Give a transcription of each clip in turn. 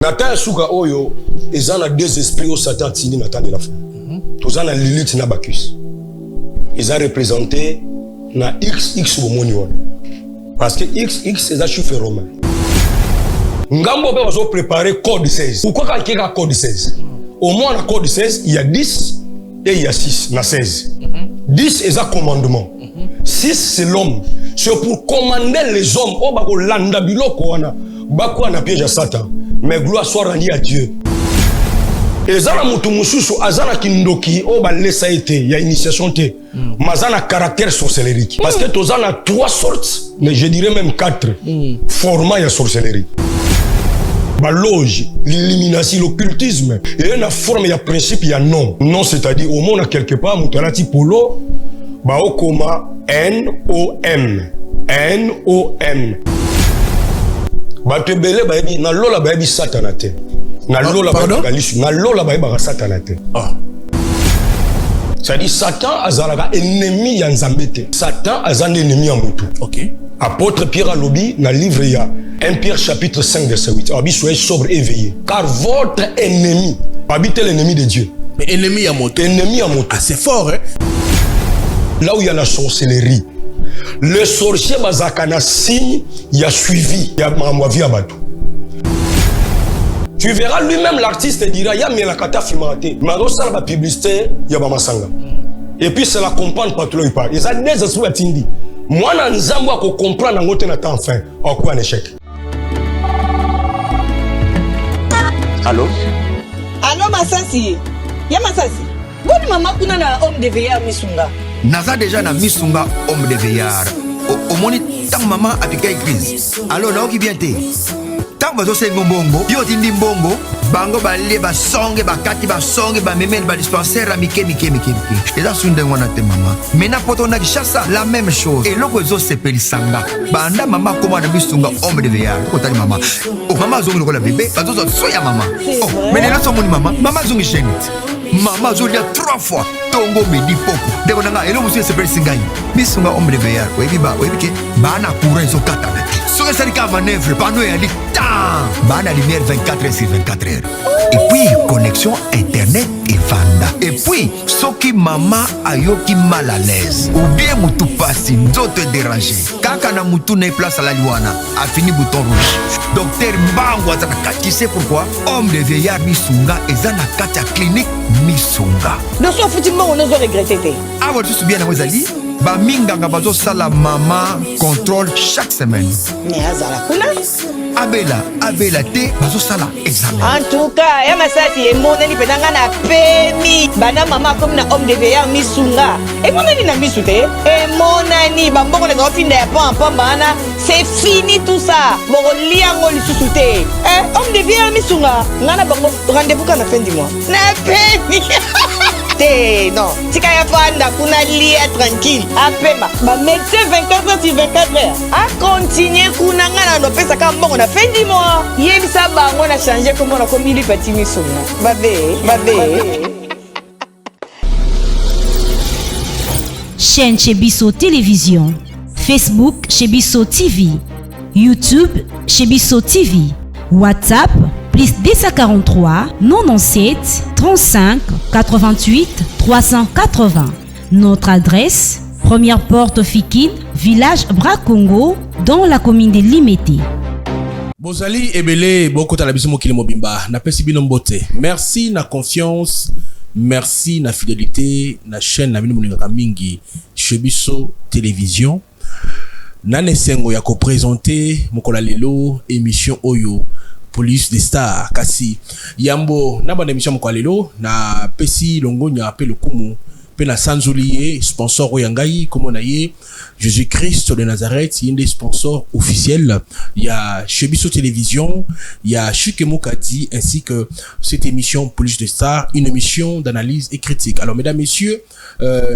Nata suka oyo ezana deux esprits au Satan tini nata de la fin. Tozana Lilith na Bacchus. Ils ont représenté na XX au moni wana. Parce que XX c'est un chiffre romain. Ngambo be wazo préparer code 16. Pourquoi quand il y a code 16? Au moins dans code 16, il y a 10 et il y a 6 na 16. 10 est un commandement. 6 c'est l'homme. C'est pour commander les hommes. Oh bako landa biloko wana. Bako na piège à Satan. Mais gloire soit rendue à Dieu. Ezana mutu mususu azana kindoki o ba lesa été il y a initiation té mazana caractère sorcellerie parce que tozana 3 sortes mais je dirais même 4 formats de sorcellerie. Ba loge, l'illumination, l'occultisme et une forme il y a principe il y a non c'est-à-dire au monde quelque part mutalati polo ba okoma NOM ba tebele ba bi na lola ba bi satanate. Na lola ba satanate. C'est-à-dire Satan azalaka ennemi ya Nzambete. Satan azan ennemi ya mutu. OK. Apôtre Pierre Alobi na livre ya 1 Pierre chapitre 5 verset 8. Abi soyez sobre et éveillés car votre ennemi habite l'ennemi de Dieu. Mais ennemi ya moto. Ennemi ya moto. Ah c'est fort hein. Là où il y a la sorcellerie. Le sorcier bazakana signe il a suivi ya mamwavi abatu. Tu verras lui-même l'artiste dira ya melakata filmate marosa la publicité ya ba masanga. Et puis c'est la comprendre pas tout il parle. Ils ont des esprits atindi. Moi na nzambo ko comprendre ngote na temps fin en quoi un échec. Allô? Allô Masasi. Ya Masasi. Boni mama kuna na homme de veillard misunga. Naza déjà na misunga homme de veillard. Au moni tant maman apika église. Allô na oki bien té. Tant bazo sengo mbongo, yo tindi mbongo, bango balé ba songe ba kati ba songe ba memel ba dispensaire mike. Et là sunde wana te maman. Mena poto na kishasa la même chose. Et loko zo sepeli sanga. Banda mama koma na misunga homme de veillard. Kotali mama. Oh mama zongi lokola bébé, bazo zo soya mama. Oh, mais là so moni mama zongi génite. Maman zo dia 3 fois. Tongo midi poko. Deko nanga elo musu sepeli singai. Misunga homme de veillard. Webi ke bana courant zo kata. Soka sarika manœuvre pano ya lik. Bana lumière 24 sur 24 heures. Et puis connexion internet et vanda. Et puis soki mama ayoki mal à l'aise ou bien mutu pasi nzoto déranger. Kaka na mutu na place à la liwana a fini bouton rouge. Docteur Mbango azaka, tu sais pourquoi? Homme de veillard misunga ezana kata clinique misunga. Non so futi mbango no zo regretter. Ah voilà tu bien na wezali. Ba minganga bazo sala mama contrôle chaque semaine. Mais azala kuna Abela te bazo sala examen. En tout cas, ya Masasi e moneli penanga na pemi. Bana mama comme na homme de veillard misunga. Et moneli na misute. Et monani bamboko na ofinda ya pam bana. C'est fini tout ça. Boko liango lisusu te. Homme de veillard misunga. Ngana bango rendez-vous quand la fin du mois. Na pemi. Non, si kaya fanda kuna lia tranquille. Apema, ba médecin 24 heures sur 24 heures. A continuer kuna ngana no pesa kama mbongo na fin du mois. Yebisa bango na changer comme on a commis li petit misuna. Babe. Chaîne Chebiso Télévision, Facebook Chebiso TV, YouTube Chebiso TV, WhatsApp plus 243 97 35 88 380. Notre adresse, première porte Fikine, village Bracongo, dans la commune de Limete. Bozali ebele bokota la biso mokili mobimba na pesi bino mbote. Merci na confiance, merci na fidélité na chaîne na bino moningaka mingi Chebiso Télévision. Nane sengo ya ko présenter mokola lelo émission Oyo Police des Stars kasi yambo na bande émission mokola lelo na pesi longonya pe lokumu pe na sanzulier sponsor oyangai comme na ye Jésus-Christ de Nazareth, il y a des sponsors officiels. Il y a Chebiso Télévision, il y a Chukemo Kadi, ainsi que cette émission Police des Stars, une émission d'analyse et critique. Alors, mesdames, messieurs,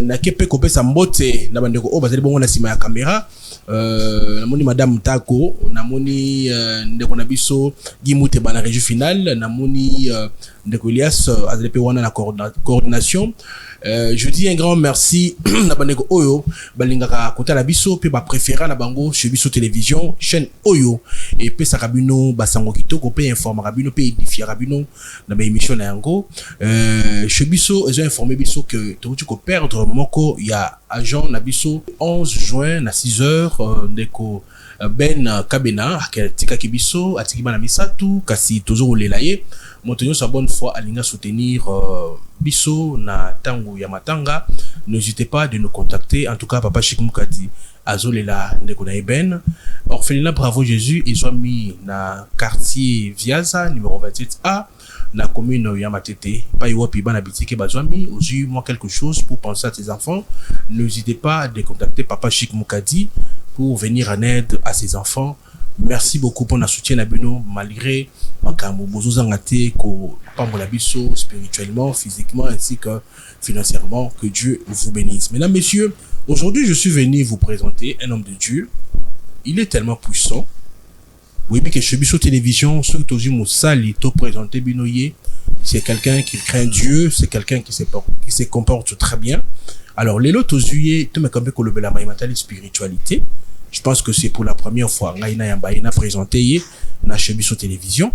na kepe kope sambote na bandeko o bazali bongo na sima ya caméra. Namoni madame Tako, namoni ndeko na biso Gimute bana régie finale, namoni ndeko Elias azali pe wana na coordination. Je dis un grand merci na bandeko oyo balingaka kota la biso pe ba préféra na bango chez biso télévision chaîne oyo et pe sakabino basango kitoko pe informa kabino pe édifier kabino na ba émission na yango chez biso ils ont informé biso que tu ko perdre momoko il y a agent na biso 11 juin na 6h ndeko Ben Kabena tika kibiso atikima na misatu kasi toujours lelaye montenyo sa bonne foi alinga soutenir biso na tangu ya matanga. N'hésitez pas de nous contacter. En tout cas papa Chic Mukadi azolela ndeko na Eben orphelinat Bravo Jésus ils ont mis na quartier Viaza numéro 28A na commune ya Matete pa yopi bana bitike bazwami aussi moi quelque chose pour penser à tes enfants. N'hésitez pas à contacter papa Chic Mukadi pour venir en aide à ses enfants. Merci beaucoup pour notre soutien à Beno, malgré makambo bozozangate ko pambola biso spirituellement, physiquement ainsi que financièrement. Que Dieu vous bénisse. Mesdames, messieurs, aujourd'hui je suis venu vous présenter un homme de Dieu. Il est tellement puissant. Oui, bien que chez Biso Télévision, ceux qui ont sali to présenté Binoye, c'est quelqu'un qui craint Dieu, c'est quelqu'un qui se comporte très bien. Alors, les lots aux yeux, tu me comme que le la spiritualité. Je pense que c'est pour la première fois Ngaina présenté na chez Biso Télévision.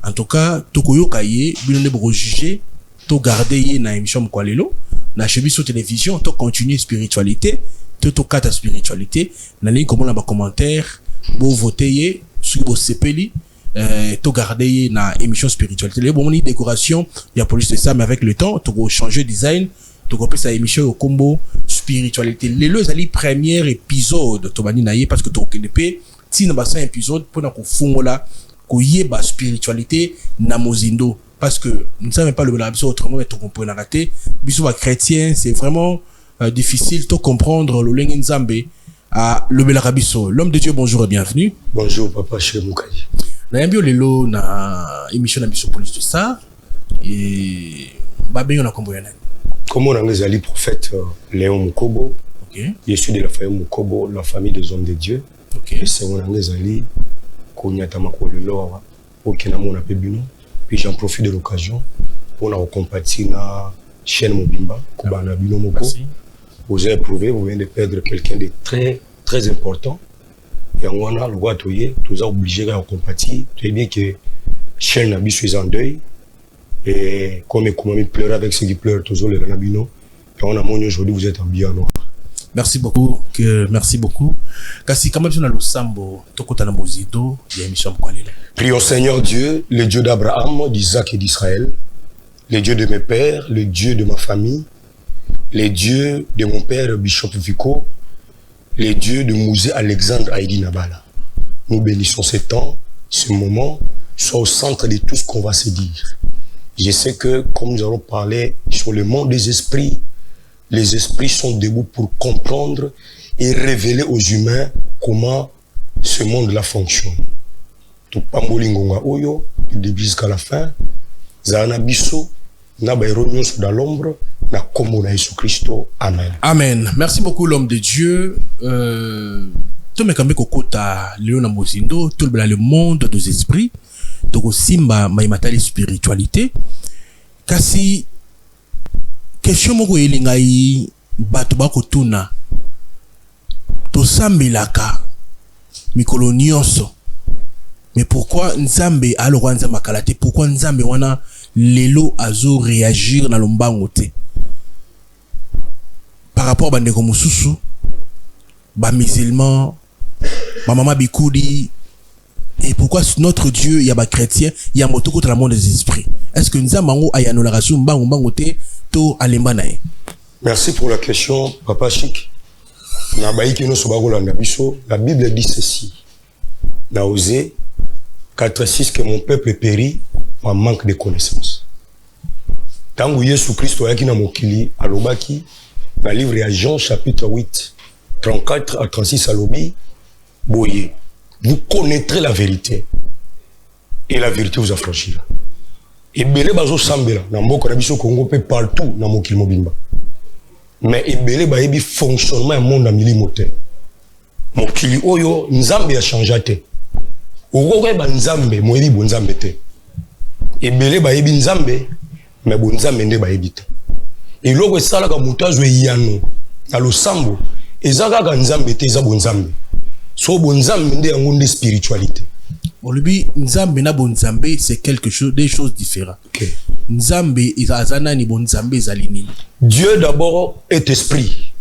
En tout cas, Tokoyo Kaye, Binone Bro jugé, to garder na émission Mkwalelo, na chez Biso Télévision, to continuer spiritualité, to kata spiritualité, na ligne comme na ba commentaire, bo voter sur bo sepeli, to garder na émission spiritualité. Les bon décoration, il y a police de ça mais avec le temps, to changer design. Tu comprends sa émission au combo spiritualité. Les deux ali premier épisode to bani naie parce que tu connais pas si na bassin épisode pour na ko fungola ko yeba spiritualité na mozindo parce que nous ne savons pas le belabso autrement mais tu comprends na raté biso ba chrétien c'est vraiment difficile de comprendre le lengue nzambe à le belarabiso. L'homme de Dieu, bonjour et bienvenue. Bonjour papa chez Mukadi. Na yambio lelo na émission na biso police de ça et ba benyo na kombo yana. Comme on a les prophète Léon Mukobo, okay. Je suis de la famille Mukobo, la famille des hommes de Dieu. Okay. Et c'est on a les Konyatama Kolelo, Okenamona Pebino. Puis j'en profite de l'occasion pour nous compatir na chaîne Mobimba, Kubana Bino Moko. Vous avez prouvé, vous venez de perdre quelqu'un de très très important. Et on a le droit de tous obligés à compatir. Tu sais bien que chaîne Nabi suis en deuil. Et comme il pleure avec ceux qui pleurent toujours les Ranabino, et on a mon aujourd'hui vous êtes en bien noir. Merci beaucoup, merci beaucoup. Kasi quand même sur le sambo, tokota na mozido, il y a émission Mkwalelo. Prions Seigneur Dieu, le Dieu d'Abraham, d'Isaac et d'Israël, le Dieu de mes pères, le Dieu de ma famille, le Dieu de mon père Bishop Vico, le Dieu de Mouzé Alexandre Haïdi Nabala. Nous bénissons ce temps, ce moment, soit au centre de tout ce qu'on va se dire. Je sais que, comme nous allons parler sur le monde des esprits, les esprits sont debout pour comprendre et révéler aux humains comment ce monde-là fonctionne. Tout Pambolingonga Oyo, du début jusqu'à la fin, Zana Bisso, Nabaïronios dans l'ombre, na Komona Jésus Christ. Amen. Amen. Merci beaucoup, l'homme de Dieu. Tout me kambe kokota Léona Mozindo, tout le monde des esprits. Donc simba maimatali spiritualité kasi question moko elingai bato bakotuna to sambelaka mikolo nyonso mais pourquoi nzambe alokwa nzambe akalate pourquoi nzambe wana lelo azo réagir na lombango te par rapport à bandeko mususu ba musulman ba mama bikudi. Et pourquoi notre Dieu, il y a des chrétiens, il y a moto contre le monde des esprits. Est-ce que nous avons Merci pour la question, Papa Chic. La Bible dit ceci. Dans Osée 4:6 que mon peuple périt par manque de connaissances. Tant que Jésus Christ a été dans alobaki, dans le livre de Jean chapitre 8, 34 à 36 alobi, boye. Vous connaîtrez la vérité et la vérité vous affranchira. Et belé bazo sambela na mboko na biso Congo pe partout na mokili mobimba. Mais ebele ba yebi fonctionnement monde na milimo te. Mokili oyo nzambe a changé te. Oko ba nzambe moyebi bo nzambe te. Ebele ba yebi nzambe mais bo nzambe nde ba yebi te. eloko esalaka moto azwa eyano na losambo eza kaka nzambe te eza bonzambe so bonzambe nde yango nde spiritualité. Olobi nzambe na bonzambe c'est quelque chose, des choses différentes. Okay. Nzambe ezana ni bonzambe ezali nini? Dieu d'abord est esprit.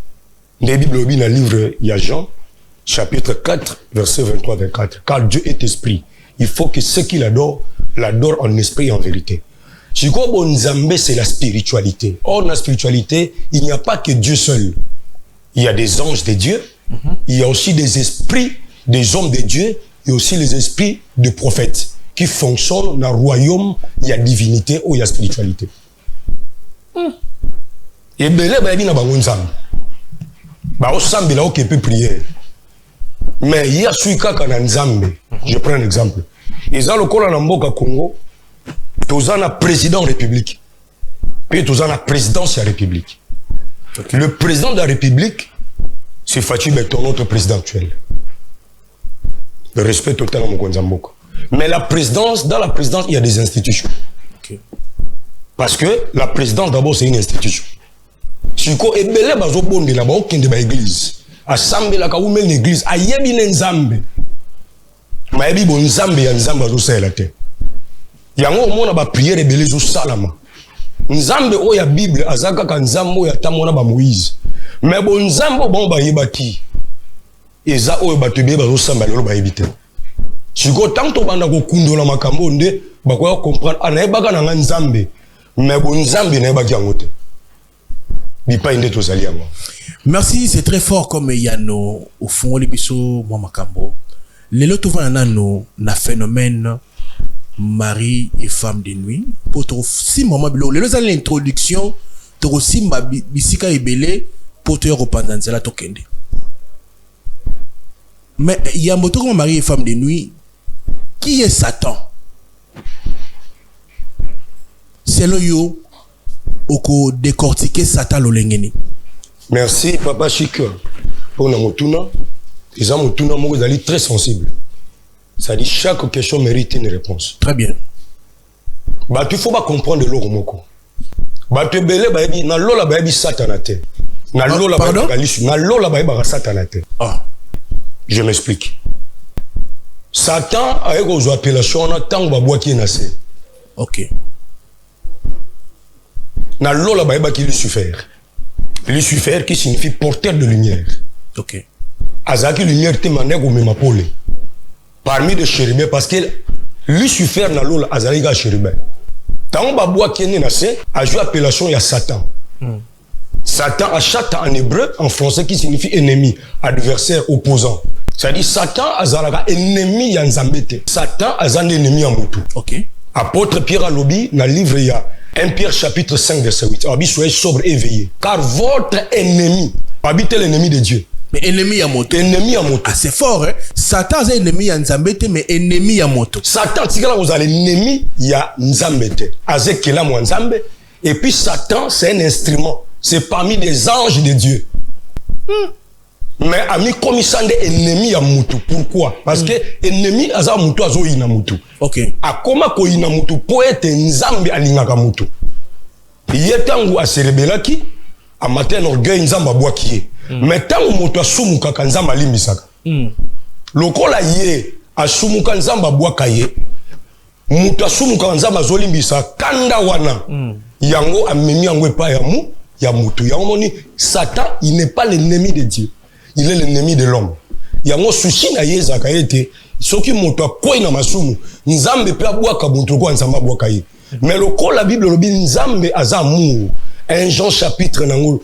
La Bible dit dans le livre de Jean, chapitre 4, verset 23-24. Car Dieu est esprit. Il faut que ceux qui l'adorent en esprit et en vérité. Si bonzambe c'est la spiritualité. Or, dans la spiritualité, il n'y a pas que Dieu seul. Il y a des anges de Dieu. Il y a aussi des esprits, des hommes de Dieu. Il y a aussi les esprits de prophètes qui fonctionnent dans le royaume. Il y a divinité ou il y a spiritualité. Et belé baby na bango nzambe. Ba osambe la okepe prière. Mais il y a celui kaka na nzambe. Je prends un exemple. Ils ont le col en mboka Congo. Tozana na président république. Puis tozana na présidence de la république. Okay. Le président de la république c'est Fatou Beton, notre président actuel. Le respect total à Mokonzamboka. Mais la présidence, dans la présidence, il y a des institutions. Okay. Parce que la présidence, d'abord, c'est une institution. Si vous avez une église, assemblée la une église, a yebi nzambe. Ma yebi bon nzambe ya nzambe zo sa la terre. Yango mona ba prière ebele zo salama. Nzambe o ya Bible azaka ka nzambe ya tamona ba Moïse. Mais bon nzambe bon ba yebati. Eza o ba tebe ba zo samba lo ba yebite. Si go tanto banda ko kundola makambo nde ba ko comprendre anayebaka na nzambe. Mais bon nzambe na yebaki yangote. Merci, c'est très fort comme Yano au fond les biso moi makambo. Les lots vont nano na phénomène mari et femme de nuit. Pour trop si maman bilo les lots l'introduction trop si ma bisika ebele pour te reprendre la tokende. Mais il y a moto comme mari et femme de nuit. Qui est Satan? C'est le yo oko décortiquer Satan lolengeni. Merci papa Chic pour na motuna. Les gens motuna mo zali très sensible. Ça dit chaque question mérite une réponse. Très bien. Bah tu faut pas comprendre l'oro moko. Bah tu belé ba bi na lola ba bi satanate. Na lola ba galisu na lola ba satanate. Ah. Je m'explique. Satan a une appellation na tango ba boaki na se. OK. Na lola ba ki Lucifer. Lucifer qui signifie porteur de lumière. OK. Azaki lumière te manego mema pole. Parmi les chérubins parce que Lucifer na lola azali ga chérubin. Tango ba boaki na se a joué appellation ya Satan. Satan a Satan en hébreu, en français qui signifie ennemi, adversaire, opposant. C'est-à-dire Satan azalaka ennemi ya nzambete. Satan azan ennemi ya mutu. OK. Apôtre Pierre Alobi dans le livre il y a 1 Pierre chapitre 5 verset 8. Abi soyez sobre et éveillés car votre ennemi habite l'ennemi de Dieu. Mais ennemi ya moto. Ennemi ya moto. Ah c'est fort hein. Satan est ennemi ya nzambete mais ennemi ya moto. Satan tikala vous allez ennemi ya nzambete. Azekela mo nzambe et puis Satan c'est un instrument. C'est parmi les anges de Dieu. Mais ami komisande ennemi ya mutu. Pourquoi? Parce que ennemi aza mutu azo ina mutu. OK. Akoma ko ina mutu po ete nzambe alingaka mutu. Yetangu aserebelaki amaten orgueil nzamba bwaki. Mais tangu mutu asumuka ka nzamba limisaka. Lokola ye asumuka nzamba bwaka ye. Mutu asumuka nzamba zolimbisa kanda wana. Yango amemi yango epa ya mu ya mutu. Yango moni Satan il n'est pas l'ennemi de Dieu. Il est l'ennemi de l'homme. Yango sushi na yeza ka ete soki moto akoi na masumu nzambe pe abwaka buntu kwa nzamba bwaka ye. Mais lokola la Bible lobi nzambe aza amour. 1 Jean chapitre nango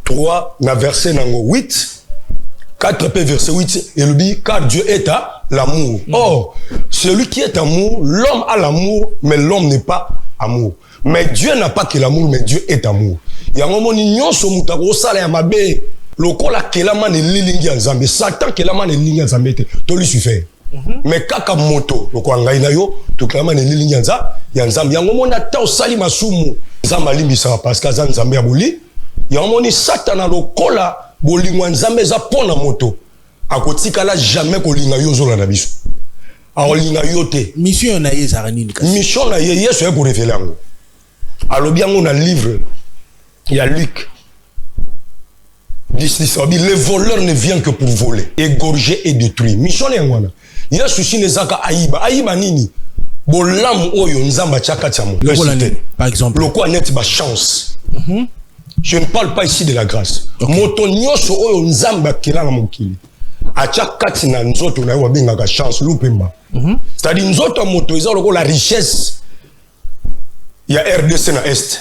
3 na verset nango 8 4 p verset 8 et lobi car Dieu est à l'amour. Or celui qui est amour, l'homme a l'amour mais l'homme n'est pas amour. Mais Dieu n'a pas que l'amour mais Dieu est amour. Yango moni nyonso mutako sala ya mabe. Lokola kelama ne lilingi ya nzambe Satan kelama ne lilingi ya nzambe te to Lucifer. Mais kaka moto lokola ngai na yo to kelama ne lilingi ya nzambe yango mona ta osali masumu nzambe alimbisa parce que za nzambe ya boli yango moni Satan lokola bolingwa nzambe za pona moto akotikala jamais kolinga yo zola na biso aolinga yo te mission na ye za nini kasi mission na ye Yesu ya ko révéler yango alobi yango na livre Il y a Luc. Le voleur ne vient que pour voler, égorger et détruire. Mission est ngwana. Il y a souci ne zaka aïba. Aïba nini? Bolam oyo nzamba chaka chamo. Par exemple. Le quoi net ba chance. Je ne parle pas ici de la grâce. Moto nyoso oyo nzamba kila na mokili. Acha kati na nzoto na yo benga ka chance lupemba. C'est-à-dire nzoto moto ils ont la richesse. Il y a RDC na est.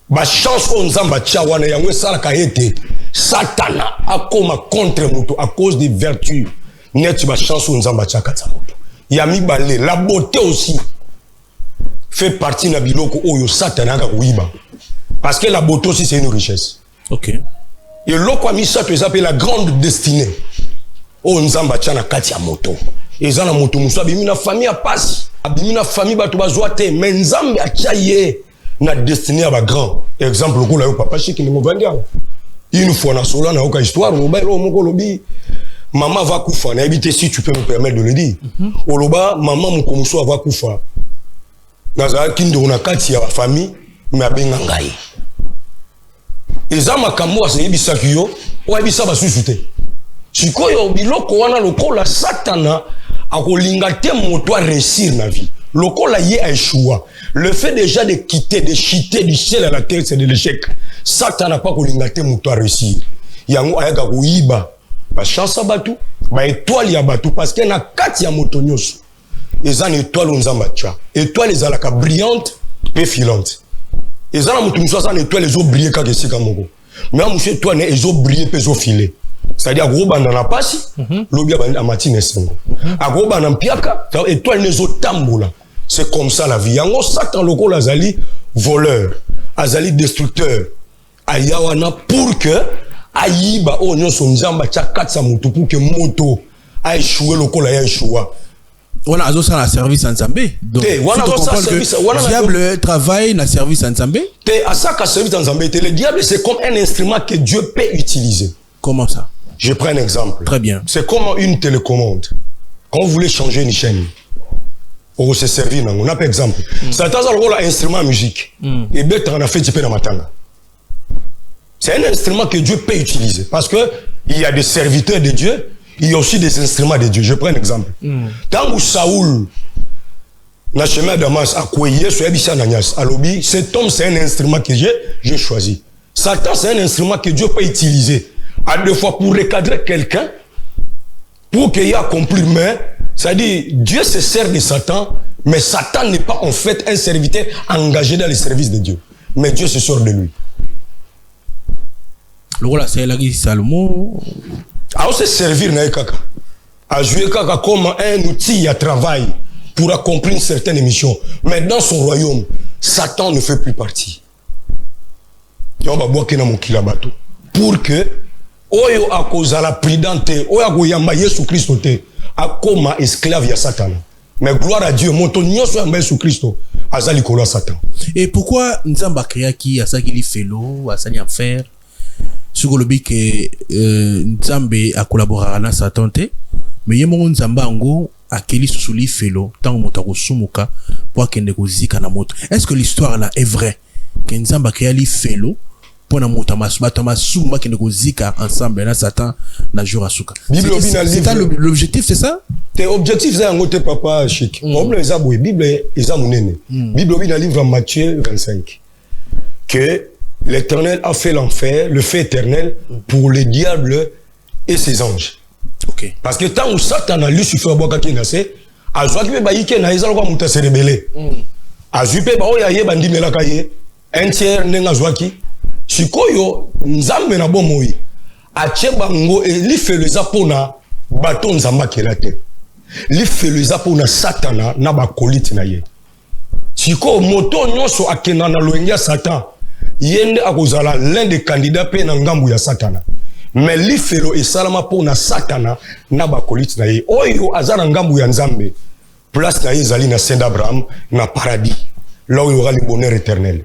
Ba chance on nzamba tia wana yango sala ka ete satana akoma contre moto à cause des vertus. Net ba chance on nzamba tia kata moto. Ya mi balé la beauté aussi fait partie na biloko oyo satana ka kuiba. Parce que la beauté aussi c'est une richesse. OK. Et loko ami ça tu appelle la grande destinée. O nzamba tia na kati ya moto. Eza na moto musa bimi na famille a passe. Abimi na famille ba to bazwa te mais nzambe atia ye na destinée à ba grand. Exemple ko la yo papa chiki ni movandia. Une fois na solo na oka histoire mo ba lo moko lobi. Maman va kufa na habiter si tu peux me permettre de le dire. Oloba maman mo komuso va kufa. Naza kindo na kati ya famille mais abenga ngai. Eza makambo ase yebisaki yo o yebisa basusu te. Sikoyo biloko wana lokola satana akolinga te moto a réussir na vie. Lokola ye a échoué. Le fait déjà de quitter, de chuter du ciel à la terre, c'est de l'échec. Satan n'a pas kolinga te moto a réussir. Yango ayaka koyiba ba chance batu, ba étoile ya batu parce que na kati ya moto nyoso. Eza na étoile nzamba tia. Étoile ezalaka brillante pe filante. Ezala moto muso sa na étoile ezo briller kaka esika moko. Mais monsieur toi ne ezo briller pe ezo filer. C'est-à-dire gros banda na pasi, lobia banda matine sengo. A gros banda mpiaka, étoile nezo tambola. C'est comme ça la vie. Yango Satan loko lazali voleur, azali destructeur. Ayawana pour que ayiba o nyoso nzamba tia katsa mutu pour que moto a échoué loko la ya échoué. Wana azo sa na service en Zambé. Donc wana azo sa service, wana diable travaille na service en Zambé. Te asaka service en Zambé, le diable c'est comme un instrument que Dieu peut utiliser. Comment ça? Je prends un exemple. Très bien. C'est comme une télécommande. Quand vous voulez changer une chaîne, on se servir. On a par exemple. Satan a un instrument musique. Et bien, on a fait typer dans matanga. C'est un instrument que Dieu peut utiliser. Parce que il y a des serviteurs de Dieu, il y a aussi des instruments de Dieu. Je prends un exemple. Tant que Saoul, dans le chemin de Damas, a couillé sur Ebissa Nanyas, à l'obi, cet homme, c'est un instrument que j'ai choisi. Satan, c'est un instrument que Dieu peut utiliser. À deux fois pour recadrer quelqu'un, pour qu'il y ait accompli, mais c'est-à-dire Dieu se sert de Satan, mais Satan n'est pas en fait un serviteur engagé dans le service de Dieu, mais Dieu se sort de lui. Le rôle c'est la Salomon. À se servir na kaka, à jouer kaka comme un outil à travail pour accomplir une certaine mission, mais dans son royaume, Satan ne fait plus partie. On va boire kena mokila bato pour que oyo akozala prudente oyo akoyamba Yesu Kristo te akoma esclave ya Satan. Mais gloire à Dieu, moto nyonso yamba Yesu Kristo azali kolo Satan. Et pourquoi nzamba créaki asaki li felo asali enfer sur le but que nzambe a collaboré na Satan te mais yemo nzamba ngo akeli susuli felo tant moto akosumuka pour akende kozika na moto. Est-ce que l'histoire là est vraie que nzamba créali felo pour na moto matama sumba kende kozika ensemble na Satan na jour asuka? C'est ça l'objectif, c'est ça? Tes objectifs c'est ngote papa chic. Comme les aboué Bible eza munene. Bible dans le livre Matthieu 25 que l'Éternel a fait l'enfer, le fait éternel pour le diable et ses anges. OK. Parce que tant où Satan a Lucifer boka kinase, azwaki be bayike na ezala kwa muta se rebelle. Azupe ba oya ye bandimela kaye, un tiers nenga zwaki. Sikoyo nzambe na bomoi acheba ngo li feluza pona bato nzamba kelate. Li feluza pona Satana na ba kolite na ye. Siko moto nyonso akena na loengia Satan. Yende akozala l'un des candidats pe na ngambu ya Satana. Mais li felo esalama pona Satana na ba kolite na ye. Oyo azana ngambu ya nzambe. Place na ye zali na Saint Abraham na paradis. Là où il y aura le bonheur éternel.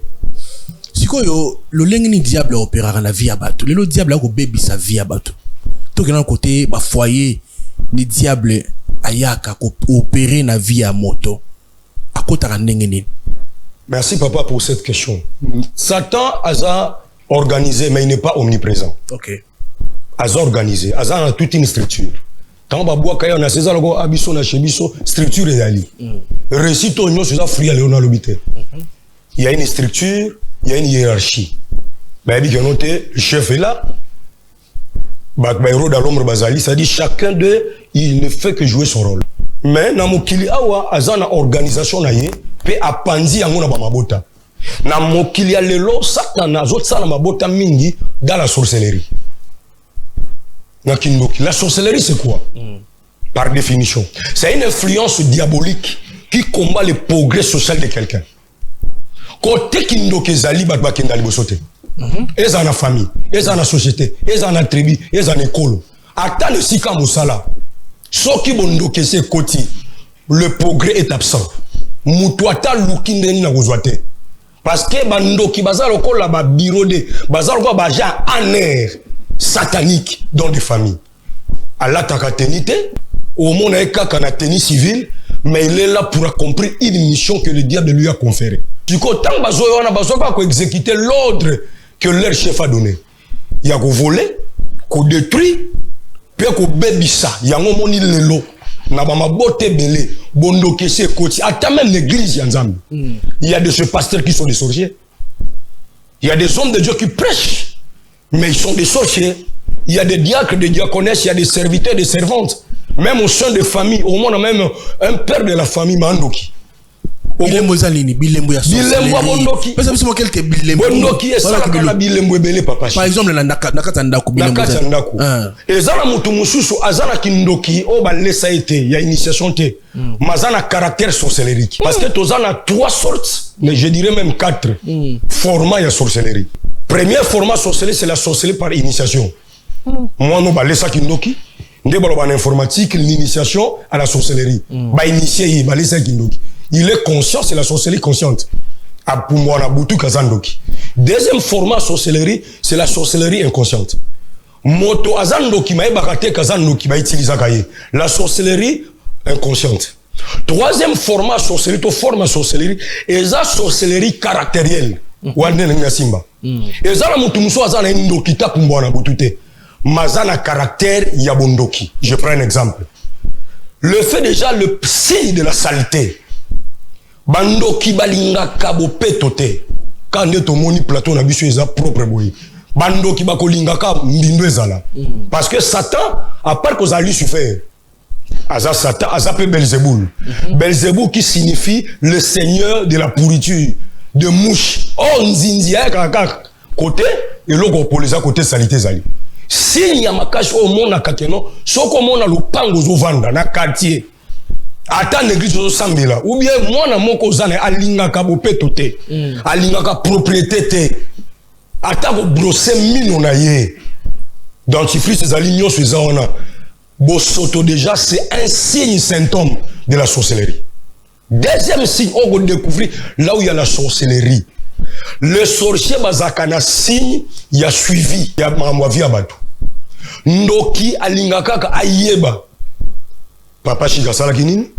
Sikoyo lolenge ni diable opérera na vie ya bato. Le diable a ko baby sa vie ya bato. To ke na côté ba foyer ni diable ayaka ko opérer na vie ya moto. Akota ndenge nini? Merci papa pour cette question. Satan a organisé, mais il n'est pas omniprésent. Ok. A organisé, a toute une structure. Quand on a César Logo Abisso na Chebisso, structure est ali. Récit on c'est ça fruit à Léonard Lobité. Il y a une structure, il y a une hiérarchie. Ben il dit que noté, le chef est là. Bakbairo dans l'ombre bazali, ça dit chacun d'eux, il ne fait que jouer son rôle. Mais na mokili awa azana organisation na ye pe apandi yango na ba mabota. Na mokili ya lelo Satan azot sala mabota mingi dans la sorcellerie. La sorcellerie, c'est quoi? Par définition, c'est une influence diabolique qui combat le progrès social de quelqu'un. Côté Kindoke Zali, Bakbakenda Libosote. Ils ont la famille, ils ont la société, ils ont la tribu, ils ont l'école. Attends le Sika Moussala. Ce qui bondoke c'est côté, le progrès est absent. Moutouata Lukindeni na Gozwate. Parce que Bandoki Bazar Oko la bureau de Bazar Oko Baja en air. Satanique dans des familles. Allah takatenité, au monde est qu'à tenue civile, mais il est là pour accomplir une mission que le diable lui a conférée. Du coup, tant qu'on a besoin d'exécuter l'ordre que leur chef a donné. Il y a qu'on voler, qu'on détruit, puis qu'on bébissa. Il y a un moment il est là. Na bama bote belé, bondo kese koti. Attends même l'église yanzambi. Il y a de ces pasteurs qui sont des sorciers. Il y a des hommes de Dieu qui prêchent. Mais ils sont des sorciers. Il y a des diacres, des diaconesses, il y a des serviteurs, des servantes. Même au sein des familles, au monde, même un père de la famille, Mandoki. Bilembo zalini, bilembo ya sorcellerie. Bilembo bondoki. Parce que c'est moi quelqu'un bilembo. Bondoki est ça que la bilembo belé papa. Par exemple, la nakata ndaku bilembo. Nakata ndaku. Et zana mutu mususu azana kindoki o ba lesa été, il y a initiation té. Mazana caractère sorcellerie. Parce que tozana 3 sortes, mais je dirais même 4 formats de sorcellerie. Premier format sorcellerie, c'est la sorcellerie par initiation. Moi, nous, balesa kindoki. Nous avons informatique, l'initiation à la sorcellerie. Ba initié, balesa kindoki. Il est conscient, c'est la sorcellerie consciente. Pour moi, on a boutou kazandoki. Deuxième format sorcellerie, c'est la sorcellerie inconsciente. Moto azandoki, ma bakate kazandoki, ba utilisa kaye. La sorcellerie inconsciente. Troisième format sorcellerie, to format sorcellerie, et la sorcellerie caractérielle. Wane nga simba. Ezala mutu muso azana ndoki ta kumbwana butute. Mazana caractère ya bondoki. Je prends un exemple. Le fait déjà le signe de la saleté. Bandoki balinga kabo petote. Quand on moni plateau na biso eza propre boy. Bandoki bakolinga ka mbindo ezala. Parce que Satan à part que ça lui suffit. Aza Satan, aza pe Belzéboul. Belzéboul qui signifie le seigneur de la pourriture. De mouche. Oh, nzinzia kaka côté et logo pour les côté salité zali. Si y a makash au monde na kakeno, soko mona lupango zo vanda na quartier. Ata l'église zo sambela ou bien moi na moko zane alinga ka bopetote. Alinga ka propriété te. Ata go brosser mino na ye. Dentifrice zali nyos ezana. Bo soto déjà c'est un signe symptôme de la sorcellerie. Deuxième signe, on va découvrir là où il y a la sorcellerie. Le sorcier bazakana signe, il y a suivi, il y a mamwavi abatu. Ndoki alingaka ayeba. Papa Chigasala kinini,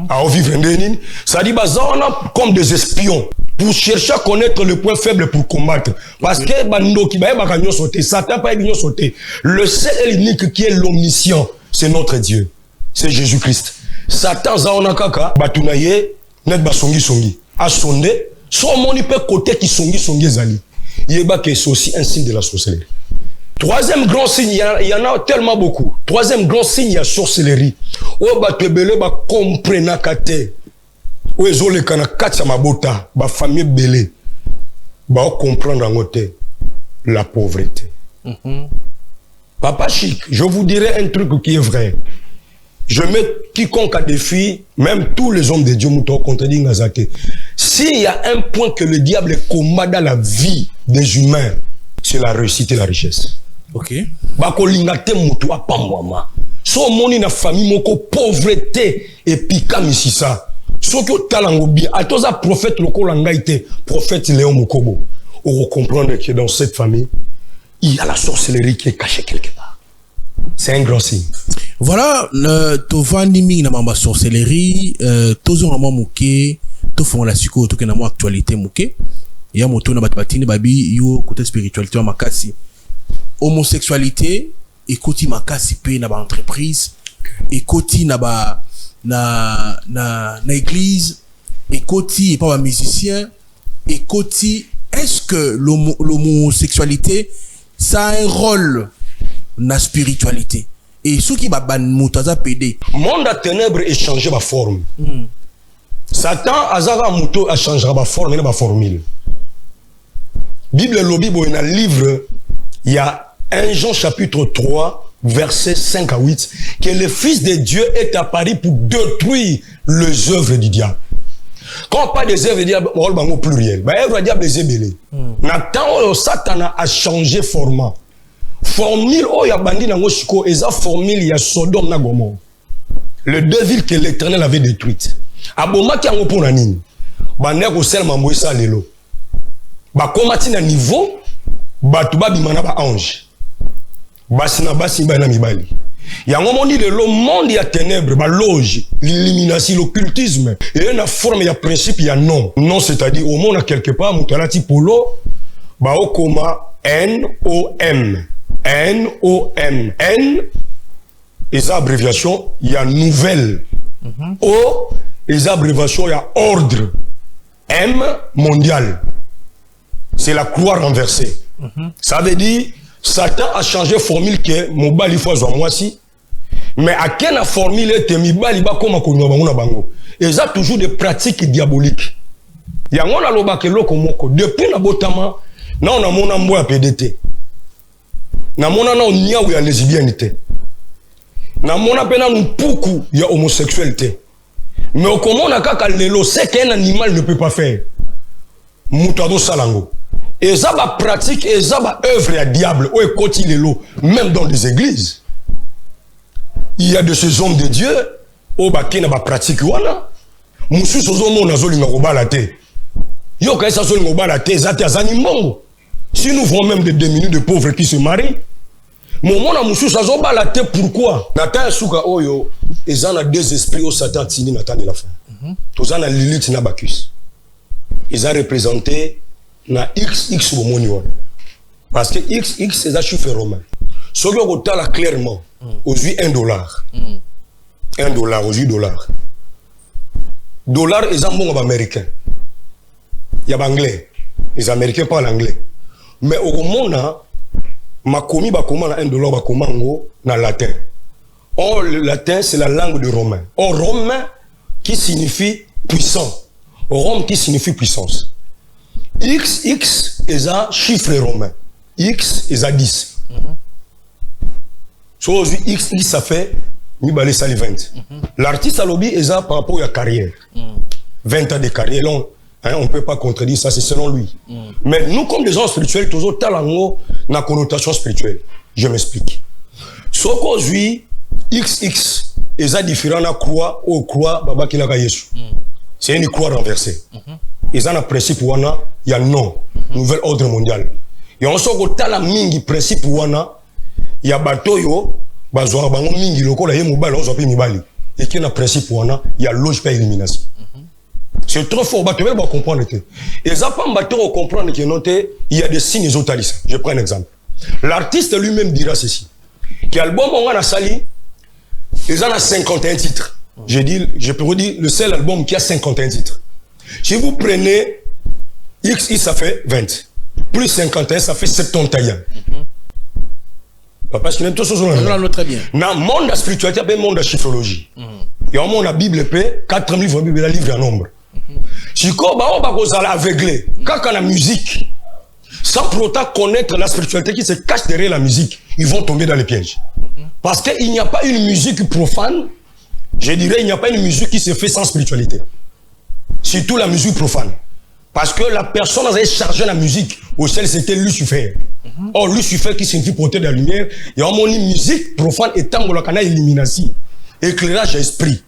a vivre nini. Ça dit bazana comme des espions pour chercher à connaître le point faible pour combattre. Parce que bandoki ba ba kanyo sauter, Satan pas bien sauter. Le seul et l'unique qui est l'omniscient, c'est notre Dieu. C'est Jésus-Christ. Satan zaona kaka batunaye net basongi songi a sonde so moni pe côté qui songi zali yeba que c'est aussi un signe de la sorcellerie. Troisième grand signe, il y en a tellement beaucoup. Troisième grand signe, il y a sorcellerie. O batebele ba comprena kate o ezole kana katsa mabota ba famille belé ba comprendre en côté la pauvreté. Papa Chic, je vous dirai un truc qui est vrai. Je mets quiconque à défi, même tous les hommes de Dieu, contredit Ngazake. S'il y a un point que le diable combat dans la vie des humains, c'est la réussite et la richesse. Ok. Bako lingate mutu apamwama. So moni na famille moko pauvreté et pika misisa. So ki talango bien. Atoza prophète loko langaite, prophète Léon Mokobo. On va comprendre que dans cette famille, il y a la sorcellerie qui est cachée quelque part. C'est un grand signe. Voilà, tovandi mingi na mamba sorcellerie, tozo mama muke to fond la siko to kena mo actualité muke ya moto na batini babi yo côté spiritualité wa makasi homosexualité ekoti makasi pe na ba entreprise ekoti na ba na église ekoti et pas ba musicien ekoti. Est-ce que l'homosexualité ça a un rôle dans la spiritualité et ce qui va ban mutaza pédé monde à ténèbres et changer ma forme. Satan azara muto a changera ma forme et ma formule. Bible lobby bo dans livre il y a 1 Jean chapitre 3 verset 5 à 8 que le fils de Dieu est apparu pour détruire les œuvres du diable. Quand on parle des œuvres du diable, on parle au pluriel. Les œuvres du diable est ébélé. Maintenant, Satan a changé format. Formule, il y a bandit dans Moshiko, et ça formule, il y a Sodome na Gomorrhe. Les deux villes que l'Éternel avait détruites. Aboma qui a un pont en ligne. Bandé au sel mamboy ça lelo. Ba komati na niveau, ba tuba bimana ba ange. Basina basimba na mibali. Il y a un moment dit le monde il y a ténèbres, la loge, l'illumination, l'occultisme. Et il y a une forme, il y a principe, il y a non. Non, c'est-à-dire au monde quelque part, mutalati polo, ba okoma N-O-M. N-O-M. N, et ça abréviation, il y a nouvelle. O, et ça abréviation, il y a ordre. M, mondial. C'est la croix renversée. Ça veut dire, Satan a changé formule que mon bali fois moi si mais à quelle formule était mi bali ba comme ko na bango et ça toujours des pratiques diaboliques ya ngona loba ke loko moko depuis na botama na on a mona mbo ya PDT na mona na nya ya lesbianité na mona pena mpuku ya homosexualité mais au komona kaka lelo c'est qu'un animal ne peut pas faire mutado salango. Et ça va pratique, et ça va œuvre à diable, ou écoute les lots, même dans les églises. Il y a de ces hommes de Dieu, au bakina va pratique wana. Moussou sozo mo na zoli ngoba la te. Yo ka sa zoli ngoba la te, zati azani mongo. Si nous voyons même des demi-minutes de pauvres qui se marient, mon mon a moussou sa zoba la te pourquoi? Nata suka oyo, ils ont deux esprits au Satan tini nata de la fin. Tous en a Lilith na Bacchus. Ils ont représenté na XX au monde parce que XX c'est un chiffre romain. Ce que vous avez clairement aujourd'hui $1. $1 aujourd'hui $. Dollar est un bon américain. Il y a anglais. Les Américains parlent anglais. Mais au monde ma commis ba comment $1 ba comment na latin. Or le latin c'est la langue de romain. Or romain qui signifie puissant. Rome qui signifie puissance. XX est un chiffre romain. X est à 10. So aujourd'hui X ça fait 20 L'artiste à lobby est par rapport à la carrière. 20 ans de carrière. Là, on ne peut pas contredire ça, c'est selon lui. Mais nous, comme des gens spirituels, toujours talango na connotation spirituelle. Je m'explique. So qu'aujourd'hui XX est différent de la croix ou croix baba qui l'a Yesu. C'est une croix renversée. Ils ont un principe wana, il y a non, nouvel ordre mondial. Et on sort au tala mingi principe wana, il y a bateau yo, bazwa bango mingi loko la yemo bala on zopi mibali. Et qui a un principe wana, il y a loge pas élimination. C'est trop fort, bateau va comprendre que. Et ça pas bateau comprendre que noté, il y a des signes zotalistes. Je prends un exemple. L'artiste lui-même dira ceci. Qui album on a sali, ils en a 51 titres. Je peux vous dire le seul album qui a 51 titres. Si vous prenez XX, ça fait 20. Plus 51, ça fait 71. Parce qu'il y a tout ça. Très bien. Dans le monde de la spiritualité, il y a un monde de la chiffrologie. Il y a un monde de la Bible, 4 livres de Bible, la livre en nombre. Si on va aveugler, quand on a la musique, sans pour autant connaître la spiritualité qui se cache derrière la musique, ils vont tomber dans les pièges. Parce qu'il n'y a pas une musique profane. Je dirais, il n'y a pas une musique qui se fait sans spiritualité. Surtout la musique profane. Parce que la personne avait chargé la musique. Au ciel, c'était Lucifer. Or, Lucifer qui signifie porter de la lumière. Il y a une musique profane et tant que l'on a illumination. Éclairage esprit.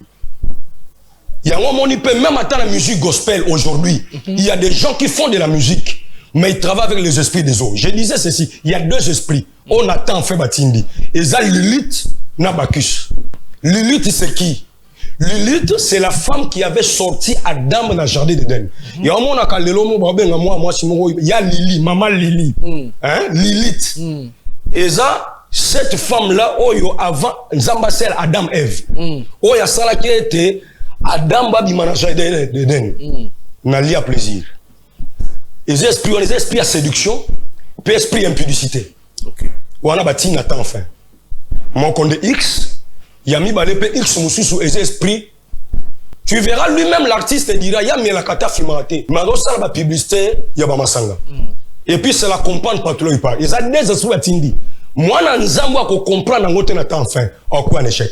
Il y a un moment, il peut même attendre la musique gospel aujourd'hui. Il y a des gens qui font de la musique, mais ils travaillent avec les esprits des autres. Je disais ceci, il y a deux esprits. On attend fait Batindi. Et ça, Lilith, Nabacchus. Lilith, c'est qui? Lilith, c'est la femme qui avait sorti Adam dans le jardin d'Éden. Il y a un monde qui a il y a Lili, maman Lili. Hein? Lilith. Et ça, cette femme-là, avant, Zambasel Adam Ève. Il y a ça qui était Adam Babi Manager d'Éden. N'a lié à plaisir. Les esprits à séduction, puis esprit impudicité. On a bâti Nathan enfin. Mon compte X, il y a mis Balépé X sous les esprits. Tu verras lui-même l'artiste dira il y a mis la kata filmate. Mais dans ça la publicité, il y a Bamasanga. Et puis c'est la compagne patron il parle. Ils ont des esprits à Tindi. Moi na nzambo ko comprendre ngote Nathan enfin. En quoi un échec.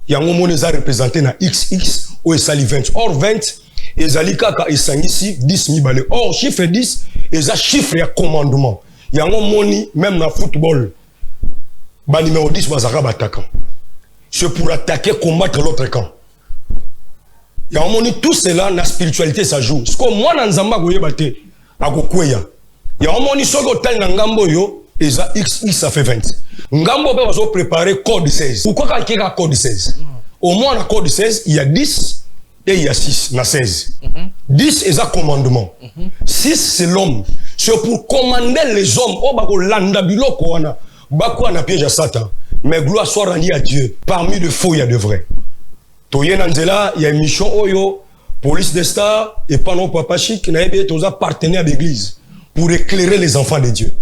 Il y a un moment les a représenté na XX ou esali 20. Or 20 ezali kaka esangisi 10 000 balé. Or chiffre 10 eza chiffre ya commandement. Il y a un moment même dans football. Ba numéro 10 bazaka bataka. C'est pour attaquer, combattre l'autre camp. Il y a un moment tout cela la spiritualité ça joue. Ce que moi dans Nzamba goye bate akokweya. Il y a un moment soko tal na ngambo yo eza XX ça fait 20. Ngambo pe bazo préparer code 16. Pourquoi quand il y a code 16? Au moins dans code 16 il y a 10 et il y a 6 na 16. 10 est un commandement. 6 c'est l'homme. C'est pour commander les hommes. Oh bako landa biloko wana. Bako na piège à Satan. Mais gloire soit rendue à Dieu. Parmi de faux, il y a de vrais. Toye Nanzela, il y a une mission Oyo, police des stars, et pendant Papa Chic, n'a bien tous partenaires à l'église pour éclairer les enfants de Dieu.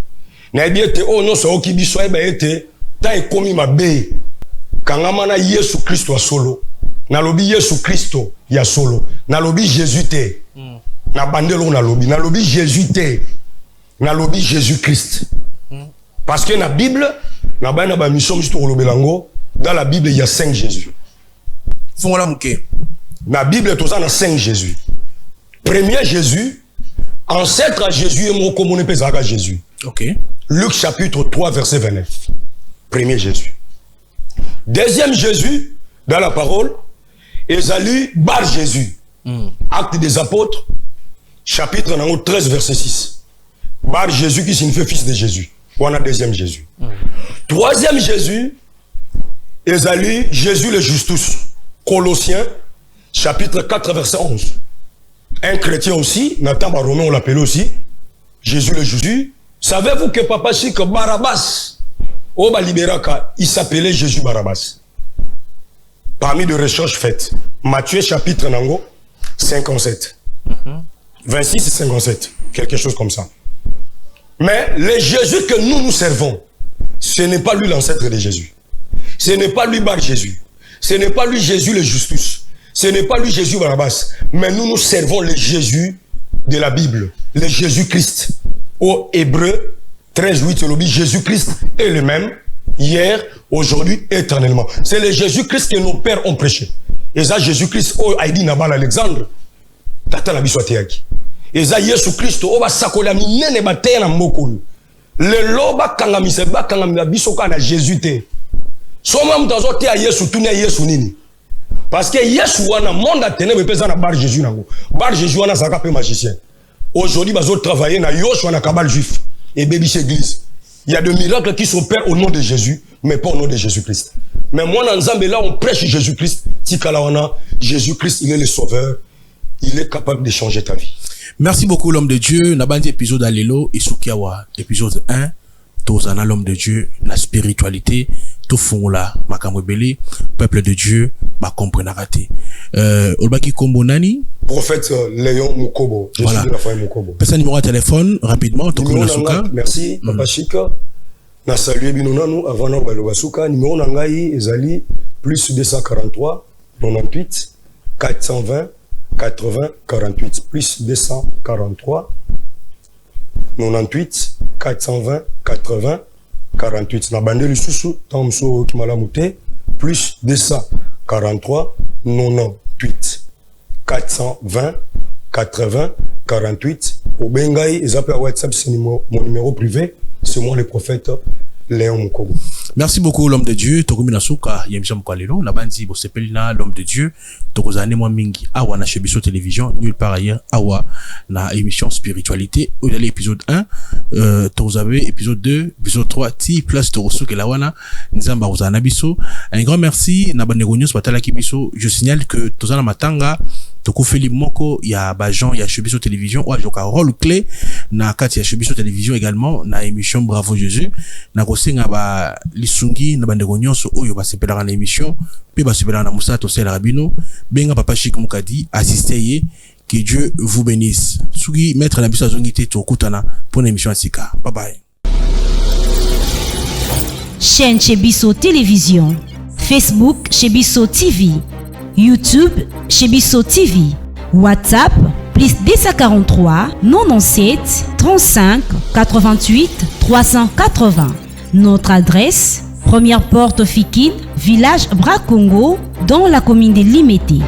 N'a bien été, oh non, c'est au qui soit été, t'as commis ma bé. Quand on a Jésus Christ à solo, n'a lobby Jésus Christ, il y a solo, n'a lobby Jésus té, n'a bandelo n'a lobby Jésus té, n'a lobby Jésus Christ. Parce que dans la Bible, dans la Bible, il y a 5 Jésus. Dans la Bible, il y a 5 Jésus. Premier Jésus, ancêtre à Jésus, et Jésus. Luc chapitre 3, verset 29. Premier Jésus. Deuxième Jésus, dans la parole, Esalu Bar Jésus. Acte des apôtres, chapitre 13, verset 6. Bar Jésus qui signifie fils de Jésus. On a deuxième Jésus. Troisième Jésus, Esalu, Jésus le Justus. Colossiens, chapitre 4, verset 11. Un chrétien aussi, Nathan Baroméo, on l'appelle aussi, Jésus le Justus. Savez-vous que Papa Chic Barabbas, Oba Liberaka, il s'appelait Jésus Barabbas. Parmi de recherches faites, Matthieu chapitre 57. 26 et 57. Quelque chose comme ça. Mais le Jésus que nous servons, ce n'est pas lui l'ancêtre de Jésus. Ce n'est pas lui Bar Jésus. Ce n'est pas lui Jésus le Justus. Ce n'est pas lui Jésus Barabbas. Mais nous servons le Jésus de la Bible. Le Jésus-Christ. Au Hébreu 13:8, Jésus-Christ est le même, hier, aujourd'hui, éternellement. C'est le Jésus-Christ que nos pères ont prêché. Et ça, Jésus-Christ, a dit Nabal Alexandre, Tata la biswateyaki. Et ça, Jésus-Christ, va sakolami nene bateye na mokolo. Le loba kangamisa kangamisa bisoka na Jésus te. Soma mtazo te a Yesu tuni a Yesu nini. Parce que Yesu wana monde a ténèbres pesa na bar Jésus nango. Bar Jésus wana saka pe magicien. Aujourd'hui, ils ont travaillé dans Yoshua, dans Kabal juif et Baby Église. Il y a des miracles qui s'opèrent au nom de Jésus, mais pas au nom de Jésus-Christ. Mais moi, dans Zambé, là, on prêche Jésus-Christ. Tikalawana, Jésus-Christ, il est le sauveur. Il est capable de changer ta vie. Merci beaucoup, l'homme de Dieu. Nabandi épisode Alelo, Isukiawa, épisode 1. Tozana, l'homme de Dieu, la spiritualité, tout fond là, Makamwebele, peuple de Dieu, ma comprenne raté. Olbaki Kombo Nani? Prophète Léon Mukobo. Je suis de la famille Mukobo. Personne numéro de téléphone, rapidement, merci, Papa Chika. Na salué binonanu avant na balobasuka. Numéro nangai ezali plus 243 98 420 80 48 plus 243 98 420 80 48. Na bande lisusu tamso kimalamute plus 243 98 420 80 48. Au Bengaï, ils appellent WhatsApp, c'est mon numéro privé. C'est moi le prophète Léon Mukogo. Merci beaucoup l'homme de Dieu. Tokumi Nasuka yemisa mkwalelo na banzi bo sepelina l'homme de Dieu. Tokozane mwa mingi awa na Chebiso télévision nulle part ailleurs awa na émission spiritualité. Au dernier épisode 1, tozabe épisode 2, épisode 3 ti place torosuke la wana nzamba ozana biso. Un grand merci na banegonios batala kibiso. Je signale que tozana matanga tokufeli moko ya bajan ya Chebiso télévision ou joka rôle clé na kati ya Chebiso télévision également na émission Bravo Jésus na kosenga ba lisungi na bandeko nyonso oyo basepelaka na émission pe basepelaka na musala tosala rabino benga papa Chic Mukadi assister ye. Que Dieu vous bénisse. Sugi maître na biso azongi te tokutana pour une émission asika. Bye bye. Chaîne Chebiso télévision, Facebook Chebiso TV, YouTube Chebiso TV, WhatsApp +243 97 35 88 380. Notre adresse, première porte Fikine, village Bracongo, dans la commune de Limete.